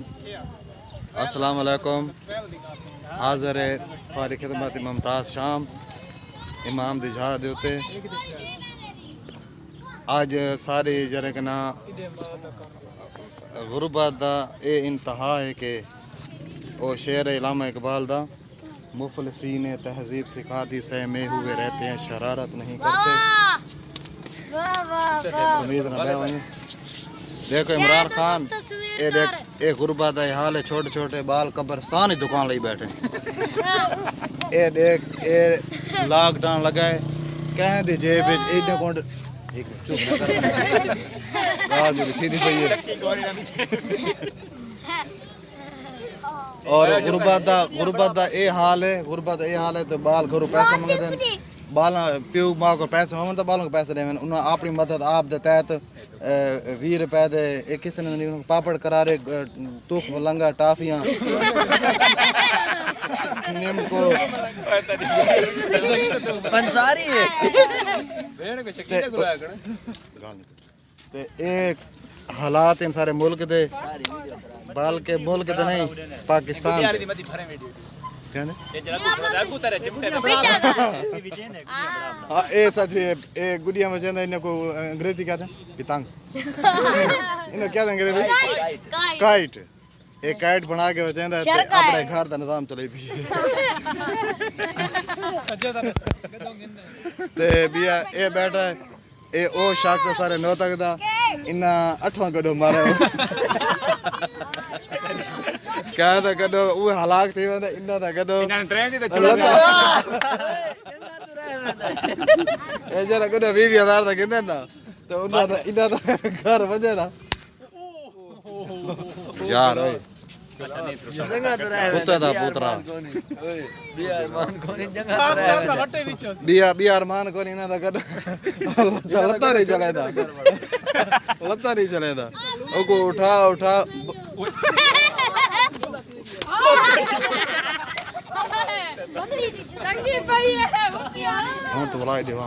अस्सलाम वालेकुम। हाज़िर है फारी खिदमत मुमताज़ शाम इमाम दी जहा दे उत्ते अज सारी जरे के ना गुरबत दा ए इंतहा है कि ओ शेर इलामा इकबाल दा मुफलसीन तहजीब सिखाती सह में हुए रहते हैं शरारत नहीं करते। उम्मीद ना वही देखो इमरान खान ए देख ए गुरबत दा हाल है। छोटे छोटे बाल कब्रस्तान ही दुकान लाई बैठे। ए देख ए लॉकडाउन लगाए कह दे जेब इधर कोड एक चुप ना कर गाल मेरी सीधी पई है। और गुरबत दा ए हाल है। गुरबत ए हाल है तो बाल घरों पैसे मंगदे बाल प्यू मां को पैसे होवन तो बालों को पैसे देवन उन्हें अपनी मदद आप दे तहत 20 रुपए दे एक किसी ने पापड़ करारे तूख लंगा टाफियां निम्को पंसारी है ते एक हालात इन सारे मुल्क दे बाल के मुल्क दे नहीं पाकिस्तान कहने हाँ ए सच ए गुड़िया में चंदा इन्हें को अंग्रेजी क्या था पितांग इन्हें क्या था अंग्रेजी काइट एक काइट बना के बचेंदा अपने घर दा निजाम चले भी ते बिया ए बैठा ए ओ शख्स सारे नौ तक दा इन्ना 8वां कदो मारे क्या था कदो वो हलाक थी वंदा इन्ना था कदो इन्ना ट्रेन दी तो ए जरा कदो 20,000 दा किंदे ना तो उन्ना दा इन्ना दा घर वजे ना यार ओए कुत्ते दा पुत्रा बिया अरमान कोनी जंगा बिया अरमान कोनी ना दा कदो लत्ता नहीं चलेदा ओ को उठा हाँ तो बुलाई देवा